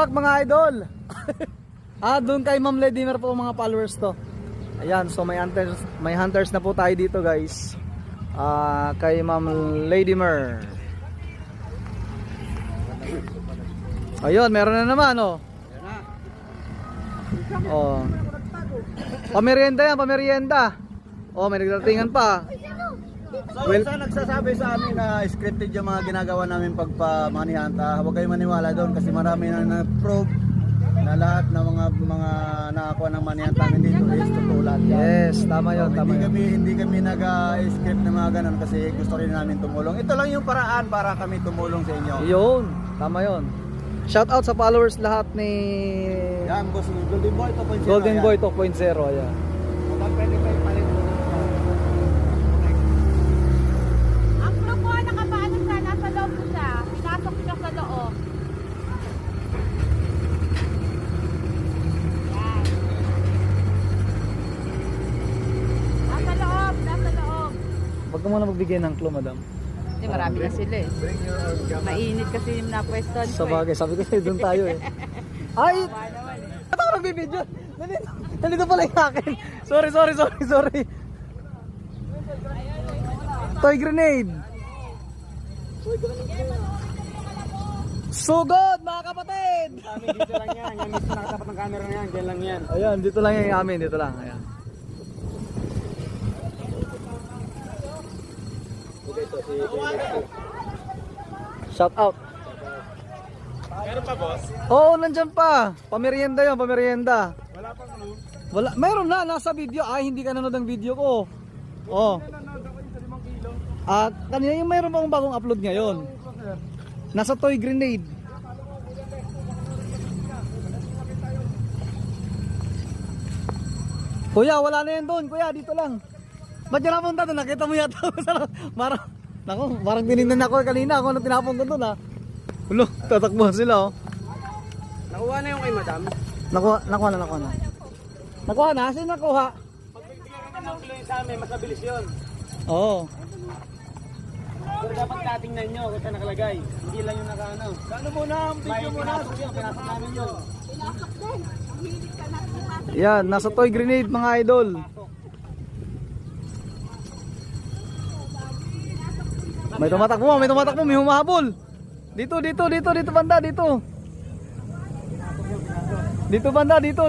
Mga idol. Doon kay Ma'am Ladymer po mga followers to. Ayan, so may hunters na po tayo dito, guys. Kay Ma'am Ladymer. Ayun, meron na naman, oh. Oh. Pamerienda yan, pamerienda. Oh, may nagdatingan pa. So, well, nagsasabi sa amin na scripted yung mga ginagawa namin pagpamanihanta. Huwag kayo maniwala doon kasi marami na na-prove na lahat ng mga nakakuha ng manihanta namin dito is totoo lahat. Yes, tama yun, tama yun. Hindi kami nag-script ng mga ganun kasi gusto rin namin tumulong. Ito lang yung paraan para kami tumulong sa inyo. Yun, tama yun. Shout out sa followers lahat ni Yan, boss, Golden Boy 2.0. Golden Boy 2.0, ayan. Huwag pwede kayo palit. Ang pro po, nakapaano siya, nasa loob po siya. Pinasok siya sa loob. Yan. Nasa loob, nasa loob. Wag ka muna magbigay ng clue, madam. Hindi, marami na sila eh. Mainit kasi yung napwestuhan Sa ko eh. bagay, sabi ko sa'yo, doon tayo eh. Ay! Ba't ako nagbibideo? Nandito pala yung akin. Sorry. Toy grenade. Sugod, mga kapatid! Dito lang yan. Yan mismo nakatapat ng camera na yan. Diyan lang yan. Ayan, dito lang yung amin, dito lang. Ayan. Shout out. Meron pa, boss? Oo, nandyan pa. Pamerienda yun, pamerienda. Wala pang ano? Wala, meron na, nasa video. Ay, hindi ka nanood ng video ko. Oh. Nanonood ako yung sa 5 kilo. Kanina yung mayroon pang bagong upload ngayon. Nasa toy grenade. Kuya, wala na yan doon. Kuya, dito lang. Ba't yan napunta doon? Nakita mo yata. Parang tinignan ako kanina kung ano tinapon ko doon, ha. Ulo, tatakbuhan sila, oh. Nakuha na yung kay madam. Nakuha na. Nakuha na? Sino nakuha? Pag bigyan ka ng kilo sa amin, mas mabilis yun. Oo. Pero dapat tatingnan nyo kung saan nakalagay. Hindi lang yung nakaano. Ano muna ang video muna? Pinasok namin yun. Yan, nasa toy grenade mga idol. May tumatakbo, may humahabol. Dito banda, dito. Dito banda, dito.